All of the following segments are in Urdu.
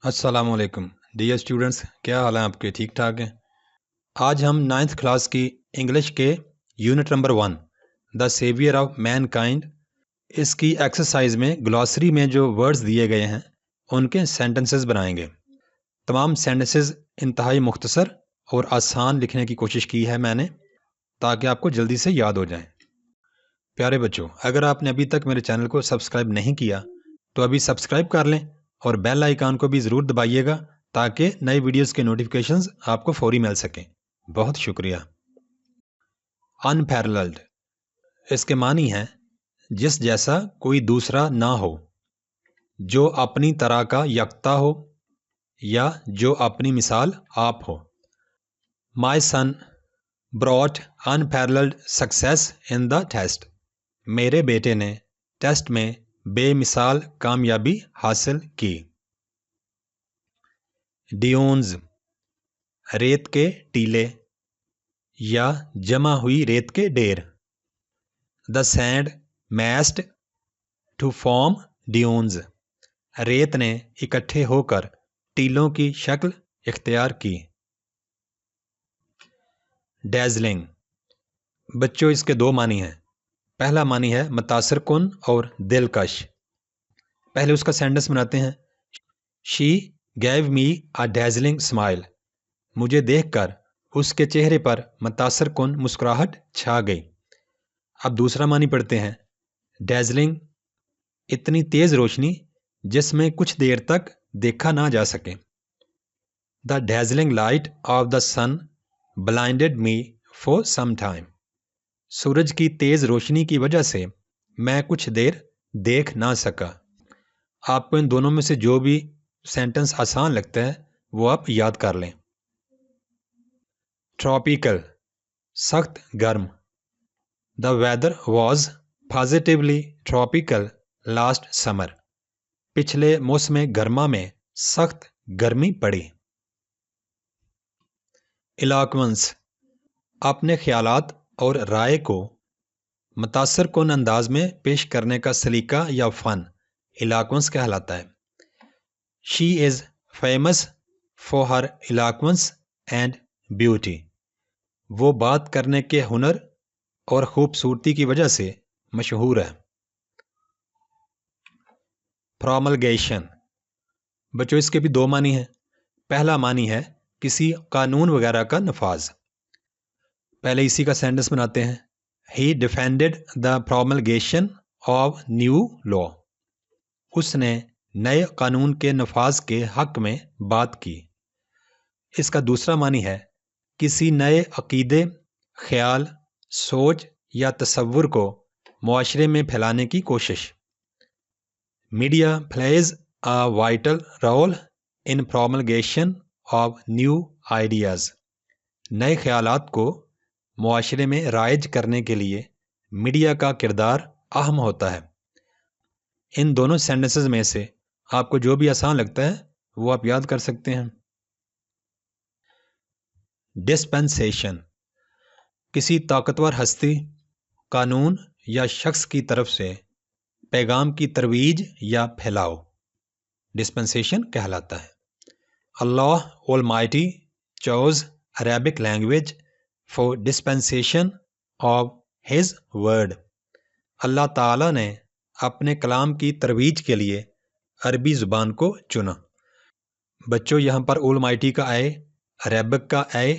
السلام علیکم ڈیئر اسٹوڈنٹس، کیا حال ہیں آپ کے؟ ٹھیک ٹھاک ہیں؟ آج ہم 9th کلاس کی انگلش کے unit number 1 the saviour of mankind اس کی ایکسرسائز میں گلاسری میں جو ورڈز دیے گئے ہیں ان کے سینٹنسز بنائیں گے۔ تمام سینٹنسز انتہائی مختصر اور آسان لکھنے کی کوشش کی ہے میں نے تاکہ آپ کو جلدی سے یاد ہو جائیں۔ پیارے بچوں، اگر آپ نے ابھی تک میرے چینل کو سبسکرائب نہیں کیا تو ابھی سبسکرائب کر لیں اور بیل آئیکن کو بھی ضرور دبائیے گا تاکہ نئی ویڈیوز کے نوٹیفیکیشنز آپ کو فوری مل سکیں۔ بہت شکریہ۔ انپیرللڈ اس کے معنی ہیں جس جیسا کوئی دوسرا نہ ہو، جو اپنی طرح کا یکتا ہو یا جو اپنی مثال آپ ہو۔ مائی سن brought unparalleled success in the test. میرے بیٹے نے ٹیسٹ میں بے مثال کامیابی حاصل کی۔ ڈیونز ریت کے ٹیلے یا جمع ہوئی ریت کے ڈھیر۔ دا سینڈ میسڈ ٹو فارم ڈیونز ریت نے اکٹھے ہو کر ٹیلوں کی شکل اختیار کی۔ ڈیزلنگ بچوں، اس کے دو معنی ہیں۔ پہلا معنی ہے متاثر کن اور دلکش۔ پہلے اس کا سینٹنس بناتے ہیں۔ شی گیو می اے ڈیزلنگ اسمائل مجھے دیکھ کر اس کے چہرے پر متاثر کن مسکراہٹ چھا گئی۔ اب دوسرا معنی پڑھتے ہیں۔ ڈیزلنگ اتنی تیز روشنی جس میں کچھ دیر تک دیکھا نہ جا سکے۔ The dazzling light of the sun blinded me for some time سورج کی تیز روشنی کی وجہ سے میں کچھ دیر دیکھ نہ سکا۔ آپ کو ان دونوں میں سے جو بھی سینٹنس آسان لگتا ہے وہ آپ یاد کر لیں۔ ٹراپیکل سخت گرم۔ The weather was positively tropical last summer پچھلے موسم گرما میں سخت گرمی پڑی۔ الاکونس اپنے خیالات اور رائے کو متاثر کن انداز میں پیش کرنے کا سلیقہ یا فن الاکونس کہلاتا ہے۔ She is famous for her eloquence and beauty وہ بات کرنے کے ہنر اور خوبصورتی کی وجہ سے مشہور ہے۔ پروملگیشن بچوں، اس کے بھی دو معنی ہیں۔ پہلا معنی ہے کسی قانون وغیرہ کا نفاذ۔ پہلے اسی کا سینٹنس بناتے ہیں۔ ہی ڈیفینڈڈ دا پروملگیشن آف نیو لا اس نے نئے قانون کے نفاذ کے حق میں بات کی۔ اس کا دوسرا معنی ہے کسی نئے عقیدے، خیال، سوچ یا تصور کو معاشرے میں پھیلانے کی کوشش۔ Media plays a vital role in promulgation of new ideas نئے خیالات کو معاشرے میں رائج کرنے کے لیے میڈیا کا کردار اہم ہوتا ہے۔ ان دونوں سینٹنسز میں سے آپ کو جو بھی آسان لگتا ہے وہ آپ یاد کر سکتے ہیں۔ ڈسپنسیشن کسی طاقتور ہستی، قانون یا شخص کی طرف سے پیغام کی ترویج یا پھیلاؤ ڈسپنسیشن کہلاتا ہے۔ اللہ Almighty chose Arabic language for dispensation of His word اللہ تعالیٰ نے اپنے کلام کی ترویج کے لیے عربی زبان کو چنا۔ بچوں، یہاں پر Almighty کا اے، عربک کا اے،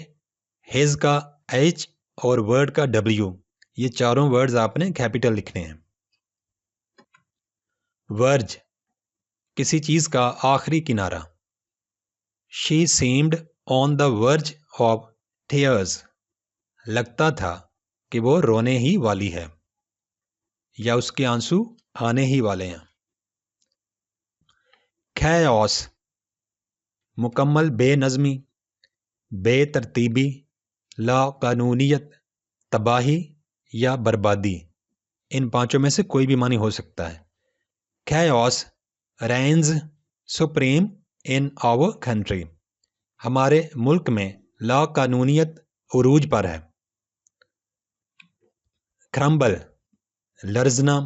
His کا ایچ اور ورڈ کا ڈبلیو یہ چاروں ورڈز آپ نے کیپٹل لکھنے ہیں۔ ورج کسی چیز کا آخری کنارہ۔ She seemed on the verge of tears لگتا تھا کہ وہ رونے ہی والی ہے یا اس کے آنسو آنے ہی والے ہیں۔ chaos مکمل بے نظمی، بے ترتیبی، لا قانونیت، تباہی یا بربادی ان پانچوں میں سے کوئی بھی معنی ہو سکتا ہے۔ chaos reigns supreme in our country ہمارے ملک میں لا قانونیت عروج پر ہے۔ کرمبل لرزنا،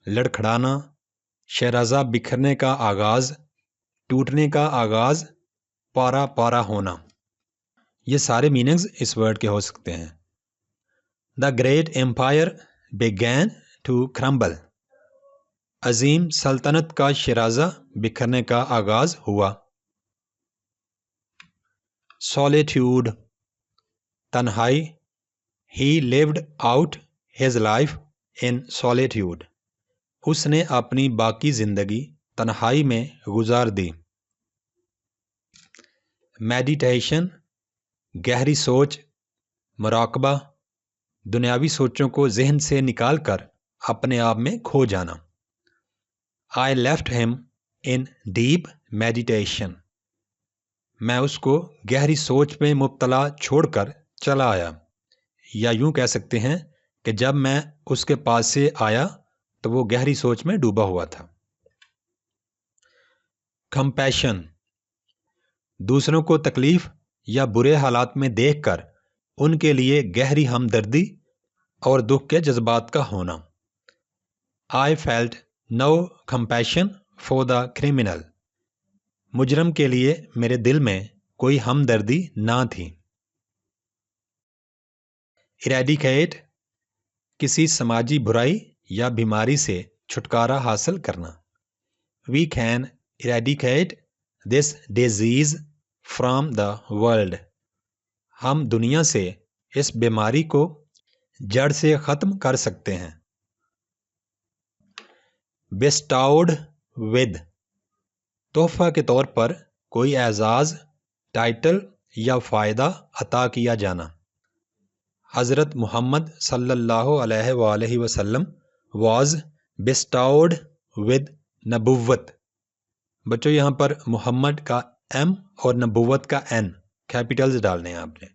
لڑکھڑانا، شیرازہ بکھرنے کا آغاز، ٹوٹنے کا آغاز، پارا پارا ہونا، یہ سارے میننگز اس ورڈ کے ہو سکتے ہیں۔ The great empire began to crumble، عظیم سلطنت کا شیرازہ بکھرنے کا آغاز ہوا۔ solitude، تنہائی، he lived out his life in solitude، اس نے اپنی باقی زندگی تنہائی میں گزار دی۔ میڈیٹیشن، گہری سوچ، مراقبہ، دنیاوی سوچوں کو ذہن سے نکال کر اپنے آپ میں کھو جانا۔ I left him in deep meditation، میں اس کو گہری سوچ میں مبتلا چھوڑ کر چلا آیا، یا یوں کہہ سکتے ہیں کہ جب میں اس کے پاس سے آیا تو وہ گہری سوچ میں ڈوبا ہوا تھا۔ کمپیشن، دوسروں کو تکلیف یا برے حالات میں دیکھ کر ان کے لیے گہری ہمدردی اور دکھ کے جذبات کا ہونا۔ I felt no compassion for the criminal، مجرم کے لیے میرے دل میں کوئی ہمدردی نہ تھی۔ eradicate، کسی سماجی برائی یا بیماری سے چھٹکارا حاصل کرنا۔ We can eradicate this disease from the world، ہم دنیا سے اس بیماری کو جڑ سے ختم کر سکتے ہیں۔ bestowed with، تحفہ کے طور پر کوئی اعزاز، ٹائٹل یا فائدہ عطا کیا جانا۔ حضرت محمد صلی اللہ علیہ وآلہ وسلم was bestowed with نبوت۔ بچوں یہاں پر محمد کا ایم اور نبوت کا این کیپیٹلز ڈالنے ہیں آپ نے۔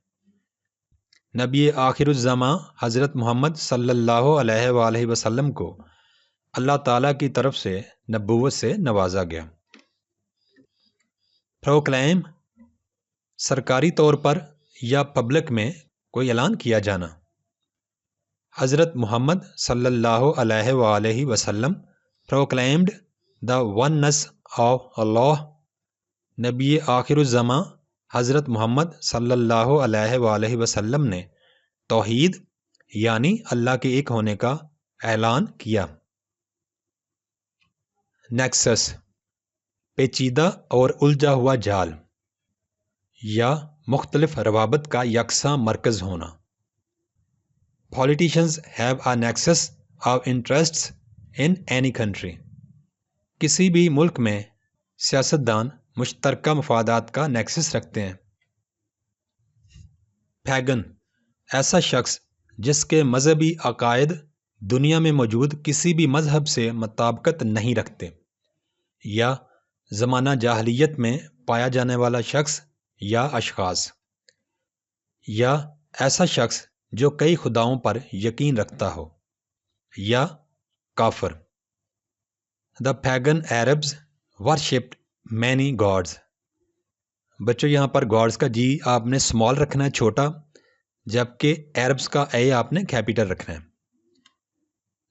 نبی آخر الزماں حضرت محمد صلی اللہ علیہ وآلہ وسلم کو اللہ تعالیٰ کی طرف سے نبوت سے نوازا گیا۔ پروکلیم، سرکاری طور پر یا پبلک میں کوئی اعلان کیا جانا۔ حضرت محمد صلی اللہ علیہ وآلہ وسلم proclaimed the oneness of Allah، نبی آخر الزماں حضرت محمد صلی اللہ علیہ وآلہ وسلم نے توحید یعنی اللہ کے ایک ہونے کا اعلان کیا۔ نیکسس، پیچیدہ اور الجھا ہوا جال یا مختلف روابط کا یکساں مرکز ہونا۔ Politicians have a nexus of interests in any country، کسی بھی ملک میں سیاستدان مشترکہ مفادات کا نیکسس رکھتے ہیں۔ پیگن، ایسا شخص جس کے مذہبی عقائد دنیا میں موجود کسی بھی مذہب سے مطابقت نہیں رکھتے، یا زمانہ جاہلیت میں پایا جانے والا شخص یا اشخاص، یا ایسا شخص جو کئی خداؤں پر یقین رکھتا ہو، یا کافر۔ The pagan Arabs worshipped many gods، بچوں یہاں پر گاڈز کا جی آپ نے اسمال رکھنا ہے، چھوٹا، جبکہ عربس کا اے آپ نے کیپیٹل رکھنا ہے۔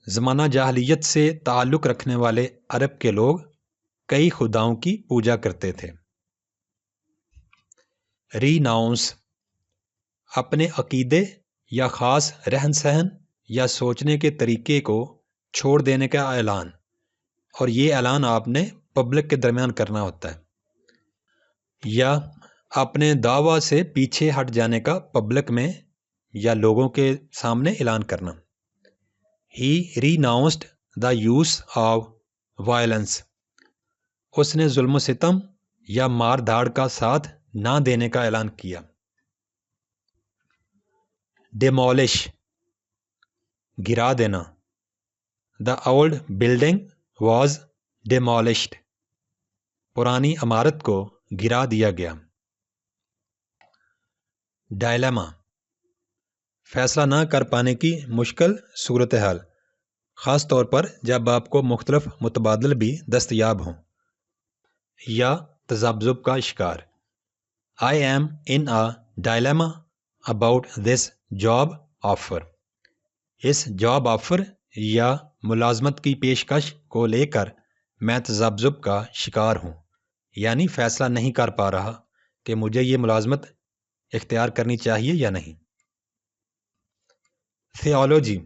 زمانہ جاہلیت سے تعلق رکھنے والے عرب کے لوگ کئی خداؤں کی پوجا کرتے تھے۔ ریناؤنس، اپنے عقیدے یا خاص رہن سہن یا سوچنے کے طریقے کو چھوڑ دینے کا اعلان، اور یہ اعلان آپ نے پبلک کے درمیان کرنا ہوتا ہے، یا اپنے دعویٰ سے پیچھے ہٹ جانے کا پبلک میں یا لوگوں کے سامنے اعلان کرنا۔ He renounced the use of violence، اس نے ظلم و ستم یا مار دھاڑ کا ساتھ نہ دینے کا اعلان کیا۔ ڈیمولش، گرا دینا۔ The old building was demolished، پرانی عمارت کو گرا دیا گیا۔ ڈائلیما، فیصلہ نہ کر پانے کی مشکل صورتحال، خاص طور پر جب آپ کو مختلف متبادل بھی دستیاب ہوں، یا تذبذب کا شکار۔ I am in a dilemma about this job offer، اس جاب آفر یا ملازمت کی پیشکش کو لے کر میں تذبذب کا شکار ہوں، یعنی فیصلہ نہیں کر پا رہا کہ مجھے یہ ملازمت اختیار کرنی چاہیے یا نہیں۔ تھیولوجی،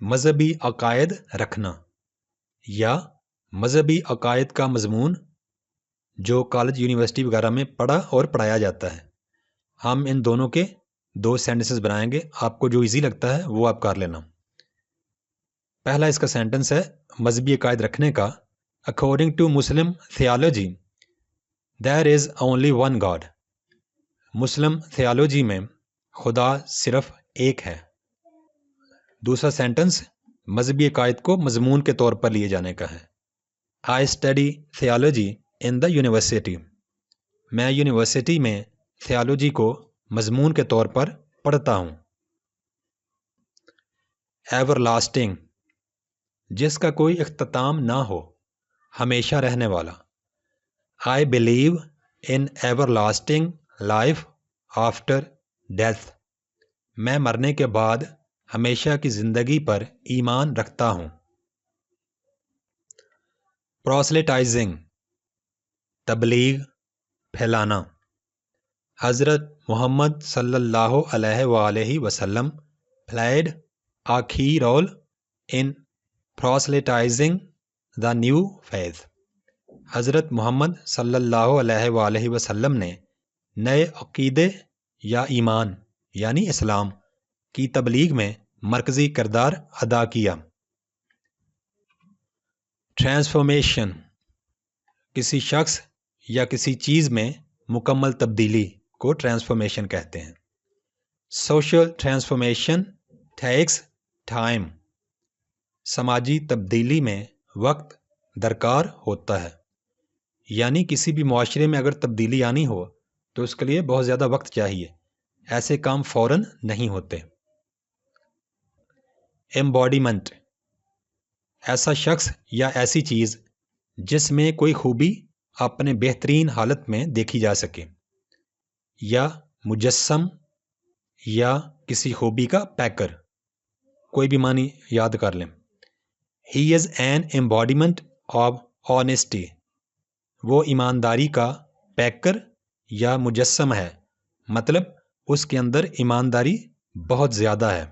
مذہبی عقائد رکھنا یا مذہبی عقائد کا مضمون جو کالج یونیورسٹی وغیرہ میں پڑھا اور پڑھایا جاتا ہے۔ ہم ان دونوں کے 2 سینٹنسز بنائیں گے، آپ کو جو ایزی لگتا ہے وہ آپ کر لینا۔ پہلا اس کا سینٹنس ہے مذہبی عقائد رکھنے کا، according to Muslim theology there is only one God. Muslim theology میں خدا صرف ایک ہے۔ دوسرا سینٹنس مذہبی عقائد کو مضمون کے طور پر لیے جانے کا ہے۔ I study theology in the university. میں یونیورسٹی میں تھیالوجی کو مضمون کے طور پر پڑھتا ہوں۔ ایور لاسٹنگ، جس کا کوئی اختتام نہ ہو، ہمیشہ رہنے والا۔ I believe in ever lasting life after death. میں مرنے کے بعد ہمیشہ کی زندگی پر ایمان رکھتا ہوں۔ پروسلیٹائزنگ، تبلیغ، پھیلانا۔ حضرت محمد صلی اللہ علیہ وآلہ وسلم played a key role in proselytizing the new faith۔ حضرت محمد صلی اللہ علیہ وآلہ وسلم نے نئے عقیدے یا ایمان یعنی اسلام کی تبلیغ میں مرکزی کردار ادا کیا۔ ٹرانسفارمیشن، کسی شخص یا کسی چیز میں مکمل تبدیلی کو ٹرانسفارمیشن کہتے ہیں۔ Social transformation takes time. سماجی تبدیلی میں وقت درکار ہوتا ہے، یعنی کسی بھی معاشرے میں اگر تبدیلی آنی ہو تو اس کے لیے بہت زیادہ وقت چاہیے، ایسے کام فوراً نہیں ہوتے۔ ایمباڈیمنٹ، ایسا شخص یا ایسی چیز جس میں کوئی خوبی اپنے بہترین حالت میں دیکھی جا سکے، یا مجسم یا کسی خوبی کا پیکر، کوئی بھی معنی یاد کر لیں۔ ہی از این ایمباڈیمنٹ آف آنیسٹی، وہ ایمانداری کا پیکر یا مجسم ہے، مطلب اس کے اندر ایمانداری بہت زیادہ ہے۔